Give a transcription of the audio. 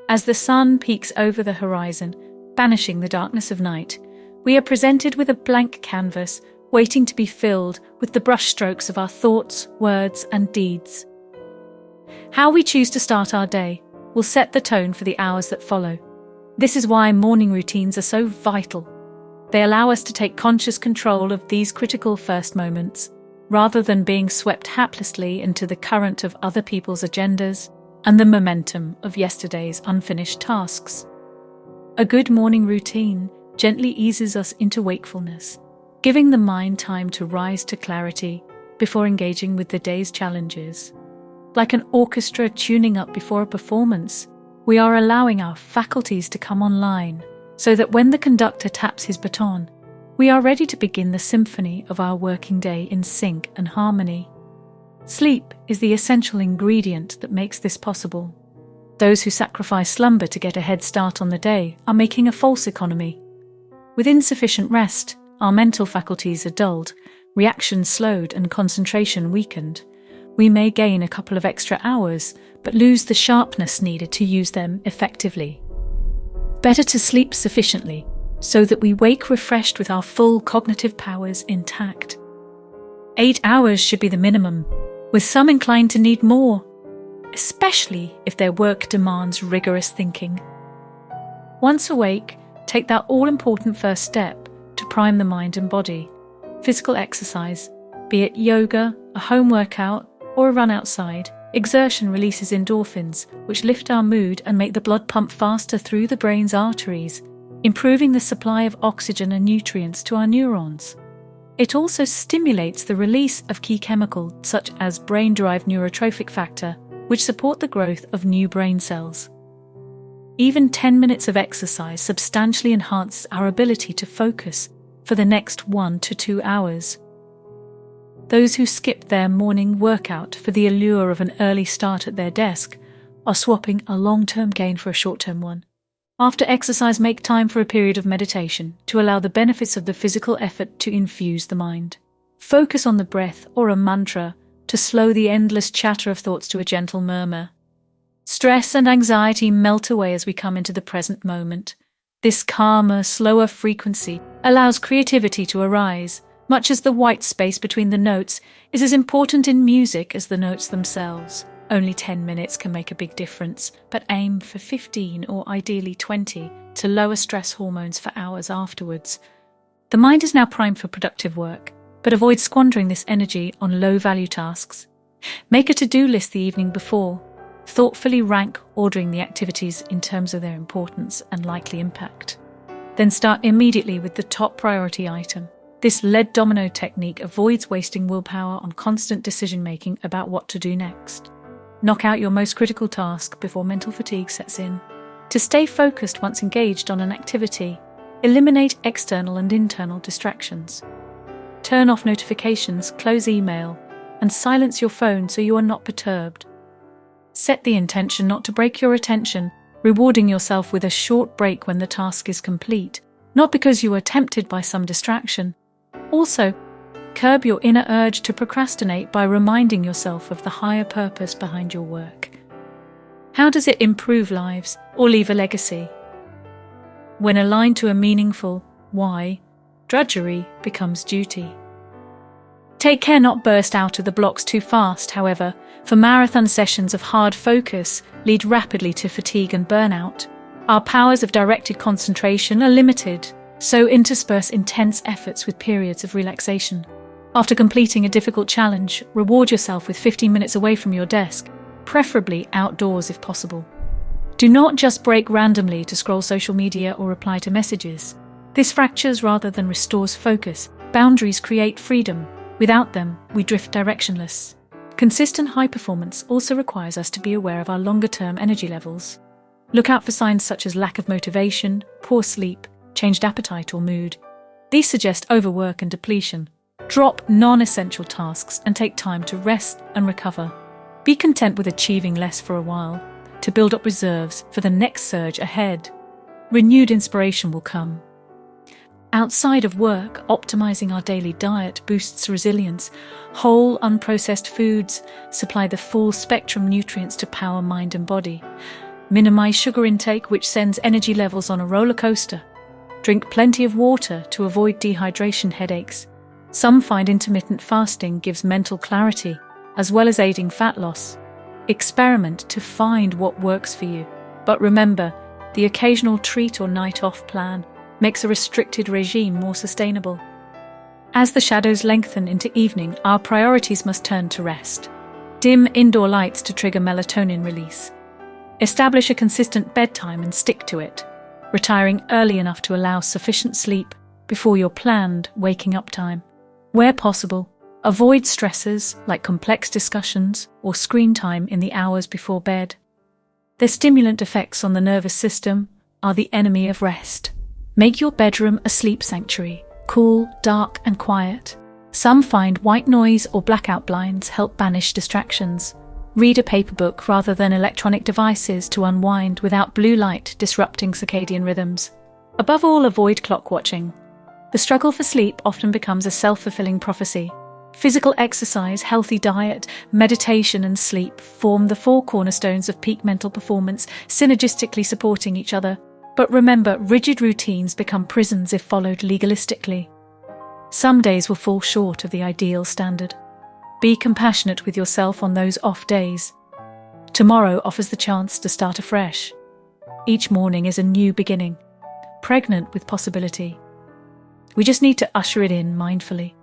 As the sun peeks over the horizon, banishing the darkness of night, we are presented with a blank canvas waiting to be filled with the brushstrokes of our thoughts, words, and deeds. How we choose to start our day will set the tone for the hours that follow. This is why morning routines are so vital. They allow us to take conscious control of these critical first moments, rather than being swept haplessly into the current of other people's agendas and the momentum of yesterday's unfinished tasks. A good morning routine gently eases us into wakefulness, giving the mind time to rise to clarity before engaging with the day's challenges. Like an orchestra tuning up before a performance, we are allowing our faculties to come online so that when the conductor taps his baton, we are ready to begin the symphony of our working day in sync and harmony. Sleep is the essential ingredient that makes this possible. Those who sacrifice slumber to get a head start on the day are making a false economy. With insufficient rest, our mental faculties are dulled, reactions slowed, and concentration weakened. We may gain a couple of extra hours, but lose the sharpness needed to use them effectively. Better to sleep sufficiently, so that we wake refreshed with our full cognitive powers intact. 8 hours should be the minimum, with some inclined to need more, especially if their work demands rigorous thinking. Once awake, take that all-important first step to prime the mind and body. Physical exercise, be it yoga, a home workout, or a run outside, exertion releases endorphins, which lift our mood and make the blood pump faster through the brain's arteries, improving the supply of oxygen and nutrients to our neurons. It also stimulates the release of key chemicals such as brain-derived neurotrophic factor, which support the growth of new brain cells. Even 10 minutes of exercise substantially enhances our ability to focus for the next 1 to 2 hours. Those who skip their morning workout for the allure of an early start at their desk are swapping a long-term gain for a short-term one. After exercise, make time for a period of meditation to allow the benefits of the physical effort to infuse the mind. Focus on the breath or a mantra to slow the endless chatter of thoughts to a gentle murmur. Stress and anxiety melt away as we come into the present moment. This calmer, slower frequency allows creativity to arise, much as the white space between the notes is as important in music as the notes themselves. Only 10 minutes can make a big difference, but aim for 15 or ideally 20 to lower stress hormones for hours afterwards. The mind is now primed for productive work, but avoid squandering this energy on low-value tasks. Make a to-do list the evening before. Thoughtfully rank ordering the activities in terms of their importance and likely impact. Then start immediately with the top priority item. This lead domino technique avoids wasting willpower on constant decision-making about what to do next. Knock out your most critical task before mental fatigue sets in. To stay focused once engaged on an activity, eliminate external and internal distractions. Turn off notifications, close email, and silence your phone so you are not perturbed. Set the intention not to break your attention, rewarding yourself with a short break when the task is complete, not because you are tempted by some distraction. Also, curb your inner urge to procrastinate by reminding yourself of the higher purpose behind your work. How does it improve lives or leave a legacy? When aligned to a meaningful why, drudgery becomes duty. Take care not burst out of the blocks too fast, however, for marathon sessions of hard focus lead rapidly to fatigue and burnout. Our powers of directed concentration are limited, so intersperse intense efforts with periods of relaxation. After completing a difficult challenge, reward yourself with 15 minutes away from your desk, preferably outdoors if possible. Do not just break randomly to scroll social media or reply to messages. This fractures rather than restores focus. Boundaries create freedom. Without them, we drift directionless. Consistent high performance also requires us to be aware of our longer-term energy levels. Look out for signs such as lack of motivation, poor sleep, changed appetite or mood. These suggest overwork and depletion. Drop non-essential tasks and take time to rest and recover. Be content with achieving less for a while, to build up reserves for the next surge ahead. Renewed inspiration will come. Outside of work, optimizing our daily diet boosts resilience. Whole, unprocessed foods supply the full spectrum nutrients to power mind and body. Minimize sugar intake, which sends energy levels on a roller coaster. Drink plenty of water to avoid dehydration headaches. Some find intermittent fasting gives mental clarity, as well as aiding fat loss. Experiment to find what works for you. But remember, the occasional treat or night off plan makes a restricted regime more sustainable. As the shadows lengthen into evening, our priorities must turn to rest. Dim indoor lights to trigger melatonin release. Establish a consistent bedtime and stick to it, retiring early enough to allow sufficient sleep before your planned waking up time. Where possible, avoid stressors like complex discussions or screen time in the hours before bed. Their stimulant effects on the nervous system are the enemy of rest. Make your bedroom a sleep sanctuary, cool, dark, and quiet. Some find white noise or blackout blinds help banish distractions. Read a paper book rather than electronic devices to unwind without blue light disrupting circadian rhythms. Above all, avoid clock watching. The struggle for sleep often becomes a self-fulfilling prophecy. Physical exercise, healthy diet, meditation, and sleep form the four cornerstones of peak mental performance, synergistically supporting each other. But remember, rigid routines become prisons if followed legalistically. Some days will fall short of the ideal standard. Be compassionate with yourself on those off days. Tomorrow offers the chance to start afresh. Each morning is a new beginning, pregnant with possibility. We just need to usher it in mindfully.